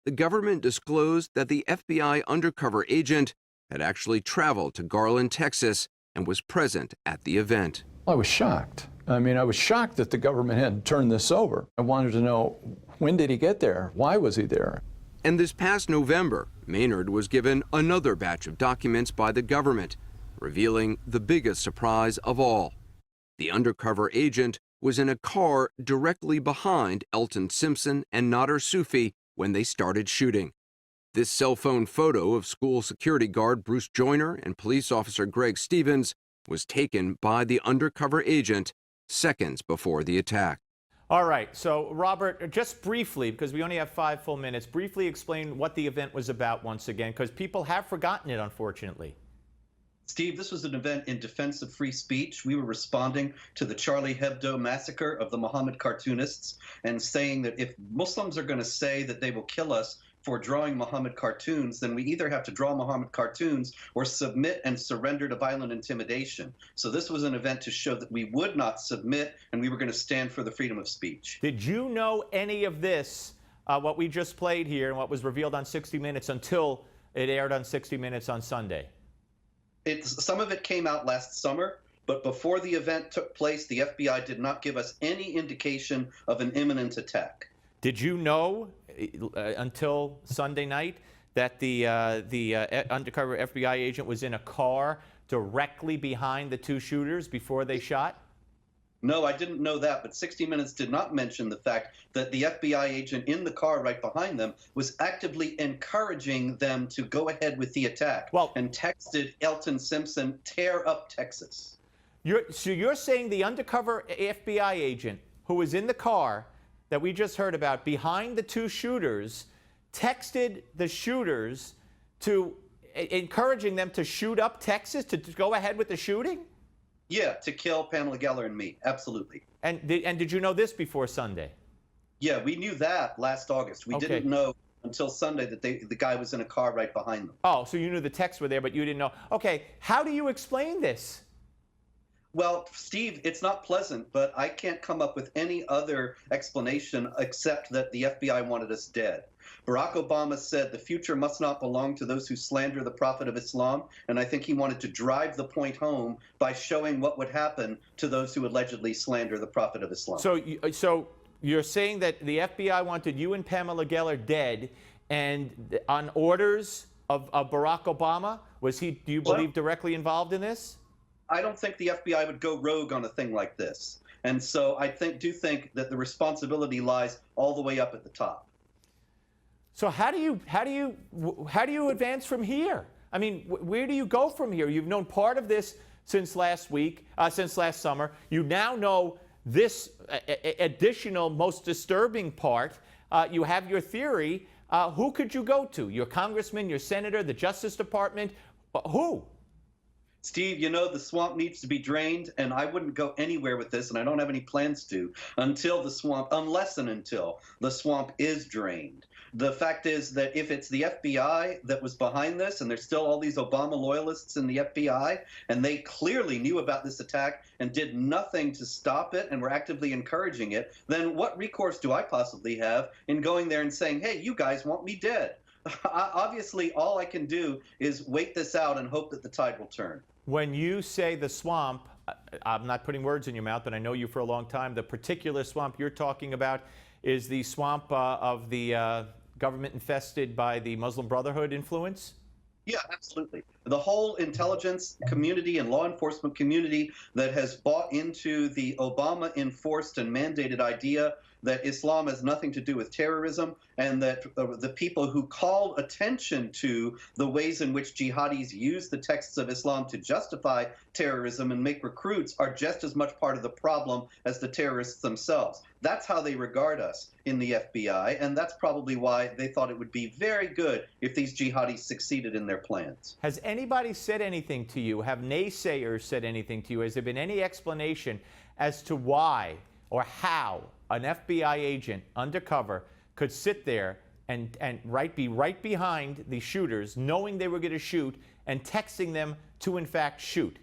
the government disclosed that the FBI undercover agent had actually traveled to Garland, Texas, and was present at the event. I was shocked. I mean, I was shocked that the government had turned this over. I wanted to know, when did he get there? Why was he there? And this past November, Maynard was given another batch of documents by the government, revealing the biggest surprise of all. The undercover agent was in a car directly behind Elton Simpson and Nader Sufi when they started shooting. This cell phone photo of school security guard Bruce Joyner and police officer Greg Stevens was taken by the undercover agent seconds before the attack. All right, so Robert, just briefly, because we only have 5 full minutes, briefly explain what the event was about once again, because people have forgotten it, unfortunately. Steve, this was an event in defense of free speech. We were responding to the Charlie Hebdo massacre of the Muhammad cartoonists and saying that if Muslims are going to say that they will kill us for drawing Muhammad cartoons, then we either have to draw Muhammad cartoons or submit and surrender to violent intimidation. So this was an event to show that we would not submit and we were going to stand for the freedom of speech. Did you know any of this, what we just played here and what was revealed on 60 Minutes until it aired on 60 Minutes on Sunday? Some of it came out last summer, but before the event took place, the FBI did not give us any indication of an imminent attack. Did you know until Sunday night that the undercover FBI agent was in a car directly behind the two shooters before they shot? No, I didn't know that, but 60 Minutes did not mention the fact that the FBI agent in the car right behind them was actively encouraging them to go ahead with the attack and texted Elton Simpson, "Tear up Texas." So you're saying the undercover FBI agent who was in the car that we just heard about behind the two shooters texted the shooters to encouraging them to shoot up Texas, to go ahead with the shooting? Yeah, to kill Pamela Gellar and me, absolutely. And did you know this before Sunday? Yeah, we knew that last August. We didn't know until Sunday that the guy was in a car right behind them. Oh, so you knew the texts were there, but you didn't know. Okay, how do you explain this? Well, Steve, it's not pleasant, but I can't come up with any other explanation except that the FBI wanted us dead. Barack Obama said the future must not belong to those who slander the Prophet of Islam, and I think he wanted to drive the point home by showing what would happen to those who allegedly slander the Prophet of Islam. So you're saying that the FBI wanted you and Pamela Gellar dead, and on orders of Barack Obama? Was he, do you believe, directly involved in this? I don't think the FBI would go rogue on a thing like this. And so I do think that the responsibility lies all the way up at the top. So how do you advance from here? I mean, where do you go from here? You've known part of this since last week, since last summer. You now know this additional, most disturbing part. You have your theory. Who could you go to? Your congressman, your senator, the Justice Department? Who? Steve, you know, the swamp needs to be drained, and I wouldn't go anywhere with this, and I don't have any plans to, unless and until the swamp is drained. The fact is that if it's the FBI that was behind this, and there's still all these Obama loyalists in the FBI, and they clearly knew about this attack and did nothing to stop it and were actively encouraging it, then what recourse do I possibly have in going there and saying, hey, you guys want me dead? Obviously, all I can do is wait this out and hope that the tide will turn. When you say the swamp, I'm not putting words in your mouth, but I know you for a long time. The particular swamp you're talking about is the swamp of the government infested by the Muslim Brotherhood influence? Yeah, absolutely. The whole intelligence community and law enforcement community that has bought into the Obama-enforced and mandated idea that Islam has nothing to do with terrorism, and that the people who called attention to the ways in which jihadis use the texts of Islam to justify terrorism and make recruits are just as much part of the problem as the terrorists themselves. That's how they regard us in the FBI, and that's probably why they thought it would be very good if these jihadis succeeded in their plans. Has anybody said anything to you? Have naysayers said anything to you? Has there been any explanation as to why or how an FBI agent undercover could sit there and be right behind the shooters, knowing they were going to shoot, and texting them to, in fact, shoot?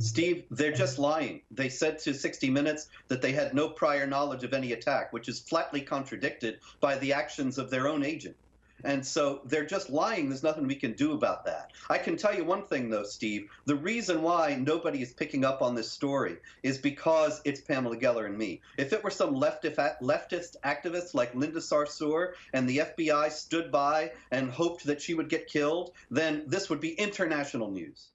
Steve, they're just lying. They said to 60 Minutes that they had no prior knowledge of any attack, which is flatly contradicted by the actions of their own agent. And so they're just lying. There's nothing we can do about that. I can tell you one thing, though, Steve. The reason why nobody is picking up on this story is because it's Pamela Gellar and me. If it were some leftist activists like Linda Sarsour and the FBI stood by and hoped that she would get killed, then this would be international news.